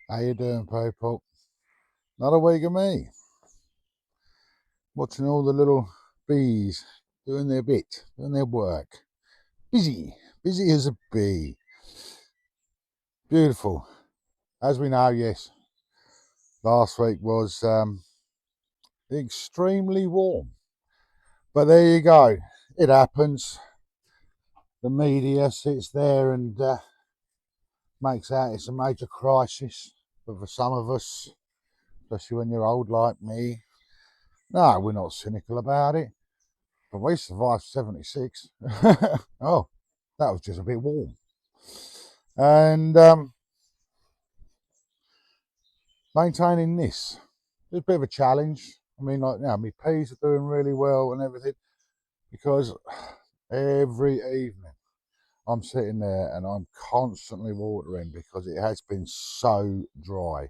How you doing, people? Another week of me. Watching all the little bees doing their bit, doing their work. Busy. Busy as a bee. Beautiful. As we know, yes, last week was extremely warm. But there you go. It happens. The media sits there and makes out it's a major crisis. But for some of us, especially when you're old like me, no, we're not cynical about it. But we survived 76. Oh, that was just a bit warm. And maintaining this is a bit of a challenge. I mean, like, my peas are doing really well and everything because every evening I'm sitting there and I'm constantly watering because it has been so dry.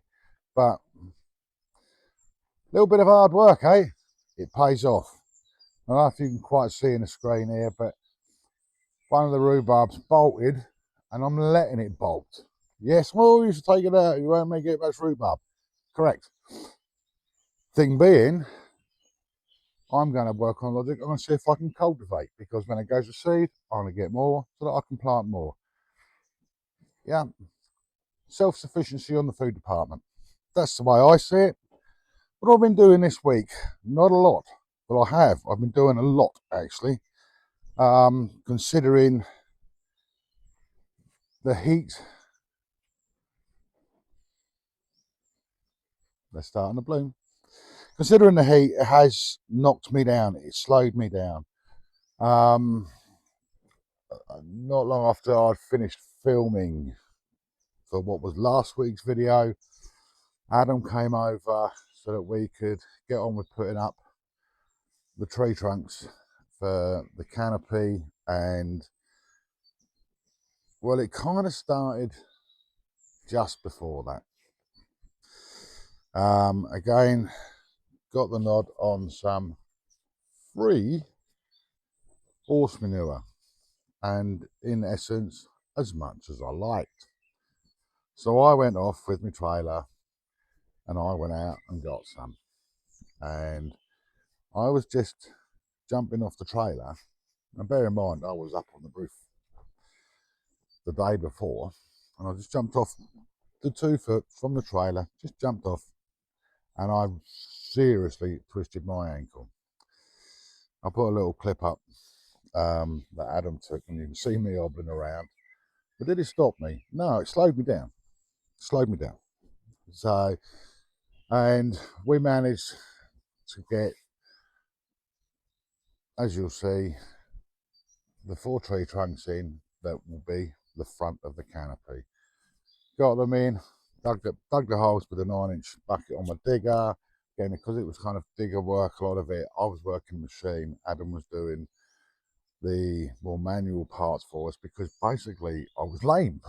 But a little bit of hard work, eh? It pays off. I don't know if you can quite see in the screen here, but one of the rhubarbs bolted and I'm letting it bolt. Yes, well, you should take it out. You won't make it much rhubarb. Correct. Thing being, I'm going to work on logic. I'm going to see if I can cultivate because when it goes to seed, I'm going to get more so that I can plant more. Yeah, self-sufficiency on the food department. That's the way I see it. What I've been doing this week, not a lot, but I have. I've been doing a lot actually. Considering the heat, they're starting to bloom. Considering the heat, it has knocked me down. It slowed me down. Not long after I'd finished filming for what was last week's video, Adam came over so that we could get on with putting up the tree trunks for the canopy. And well, it kind of started just before that. Again, got the nod on some free horse manure, and in essence, as much as I liked. So I went off with my trailer and I went out and got some. And I was just jumping off the trailer, and bear in mind I was up on the roof the day before, and I just jumped off the 2 foot from the trailer, just jumped off, and I seriously twisted my ankle. I put a little clip up that Adam took, and you can see me hobbling around. But did it stop me? No, it slowed me down. Slowed me down. So, and we managed to get, as you'll see, the 4 tree trunks in that will be the front of the canopy. Got them in, dug the holes with a 9-inch bucket on my digger. Again, because it was kind of digger work, a lot of it, I was working the machine. Adam was doing the more manual parts for us because basically I was lame.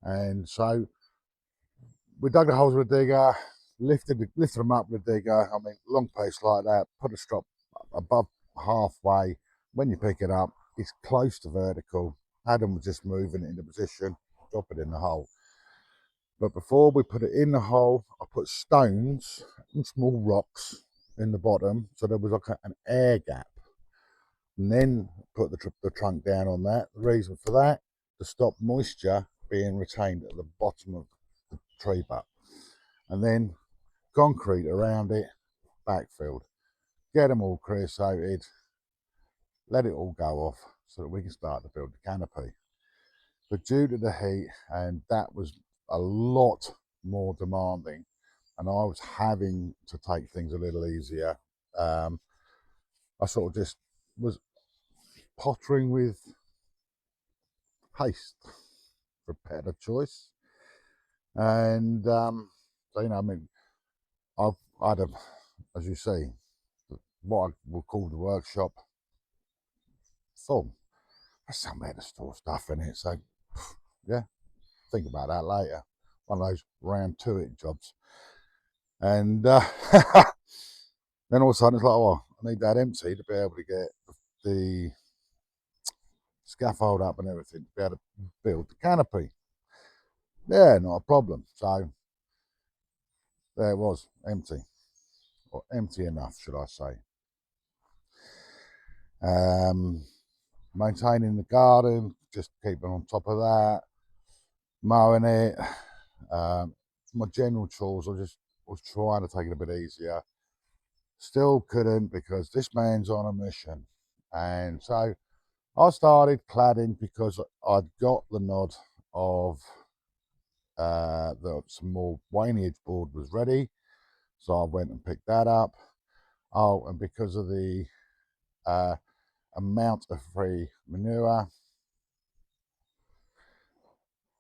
And so we dug the holes with a digger, lifted them up with a digger. I mean, long piece like that, put a strop above halfway. When you pick it up, it's close to vertical. Adam was just moving it into position, drop it in the hole. But before we put it in the hole, I put stones and small rocks in the bottom so there was like an air gap. And then put the trunk down on that. The reason for that, to stop moisture being retained at the bottom of the tree butt. And then concrete around it, backfilled. Get them all creosoted, let it all go off so that we can start to build the canopy. But due to the heat, and that was a lot more demanding, and I was having to take things a little easier, I sort of just was pottering with haste, for a better choice. And so, I mean, I've had a, as you see, what I will call the workshop full. There's somewhere to store stuff in it, so yeah, think about that later. One of those round to it jobs. And then all of a sudden it's like, oh, I need that empty to be able to get the scaffold up and everything to be able to build the canopy. Yeah, not a problem. So there it was, empty, or empty enough, should I say. Maintaining the garden, just keeping on top of that, mowing it. My general chores, I just was trying to take it a bit easier. Still couldn't because this man's on a mission. And so I started cladding because I'd got the nod of some more Waney board was ready. So I went and picked that up. Oh, and because of the uh, amount of free manure,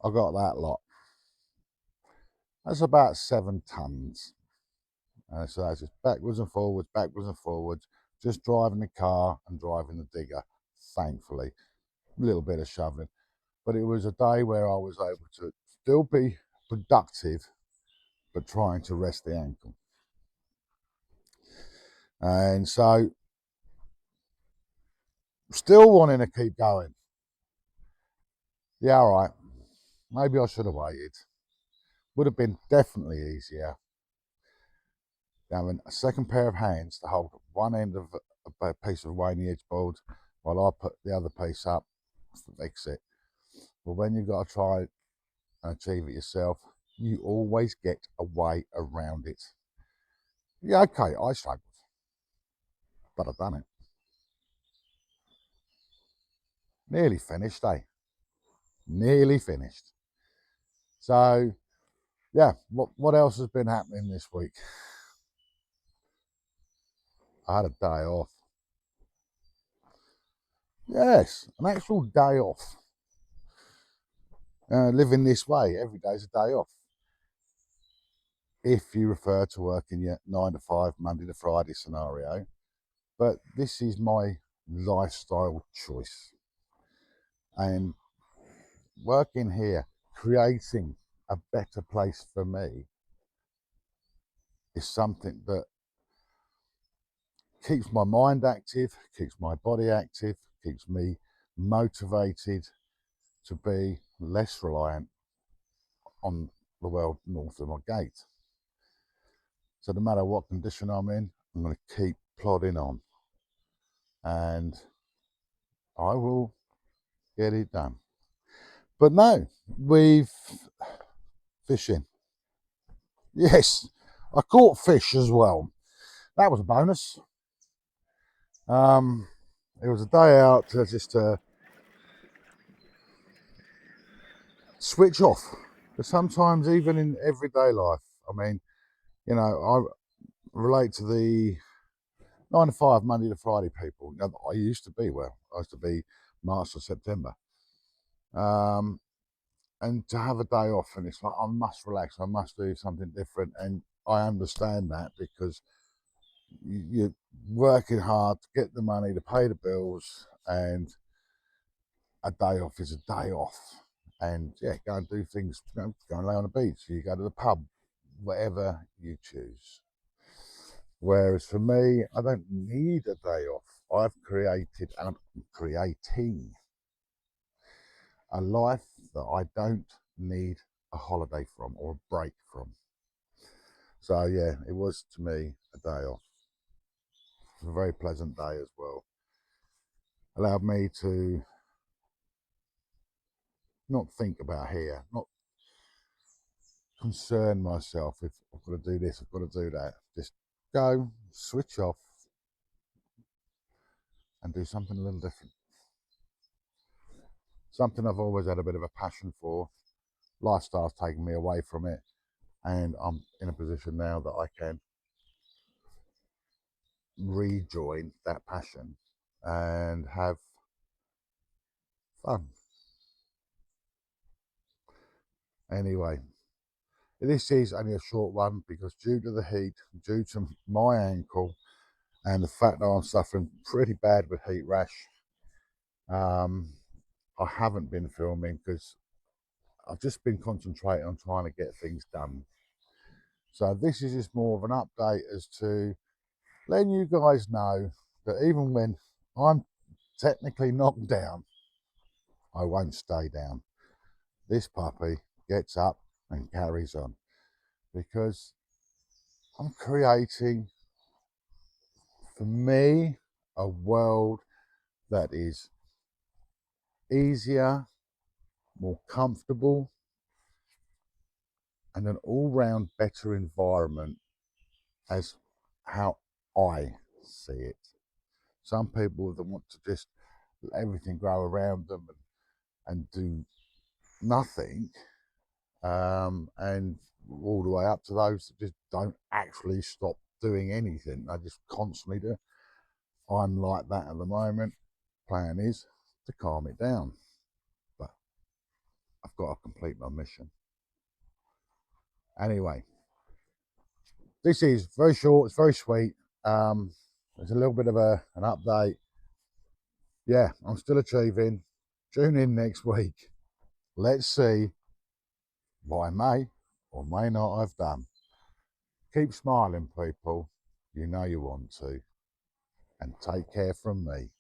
I got that lot. That's about 7 tons. So that's just backwards and forwards, just driving the car and driving the digger, thankfully. A little bit of shoveling. But it was a day where I was able to still be productive, but trying to rest the ankle. And so, still wanting to keep going. Yeah, all right. Maybe I should have waited. Would have been definitely easier having a second pair of hands to hold one end of a piece of Waney edge board while I put the other piece up to fix it. But when you've got to try and achieve it yourself, you always get a way around it. Yeah, okay, I struggled, but I've done it. Nearly finished, eh? Nearly finished. So, yeah, what else has been happening this week? I had a day off. Yes, an actual day off. Living this way, every day's a day off. If you refer to working your 9 to 5, Monday to Friday scenario. But this is my lifestyle choice. And working here, creating a better place for me is something that keeps my mind active, keeps my body active, keeps me motivated to be less reliant on the world north of my gate. So no matter what condition I'm in, I'm going to keep plodding on and I will get it done. But no, we've fishing. Yes, I caught fish as well. That was a bonus. It was a day out to just switch off. But sometimes, even in everyday life, I mean, you know, I relate to the 9 to 5, Monday to Friday people. You know, I used to be, well, I used to be March to September. And to have a day off, and it's like, I must relax, I must do something different. And I understand that because you're working hard to get the money to pay the bills, and a day off is a day off. And yeah, go and do things, you know, go and lay on the beach, you go to the pub, whatever you choose. Whereas for me, I don't need a day off. I've created and I'm creating a life that I don't need a holiday from or a break from. So yeah, it was to me a day off. It was a very pleasant day as well. Allowed me to not think about here, not concern myself if I've got to do this, I've got to do that. Just go, switch off, and do something a little different. Something I've always had a bit of a passion for. Lifestyle's taken me away from it, and I'm in a position now that I can rejoin that passion and have fun. Anyway, this is only a short one because due to the heat, due to my ankle, and the fact that I'm suffering pretty bad with heat rash, um, I haven't been filming because I've just been concentrating on trying to get things done. So this is just more of an update as to letting you guys know that even when I'm technically knocked down, I won't stay down. This puppy gets up and carries on because I'm creating, for me, a world that is easier, more comfortable, and an all-round better environment as how I see it. Some people that want to just let everything grow around them and do nothing, and all the way up to those that just don't actually stop doing anything. They just constantly do. I'm like that at the moment. Plan is to calm it down, but I've got to complete my mission. Anyway, this is very short, it's very sweet. It's a little bit of an update. Yeah, I'm still achieving. Tune in next week. Let's see what I may or may not have done. Keep smiling, people. You know you want to. And take care from me.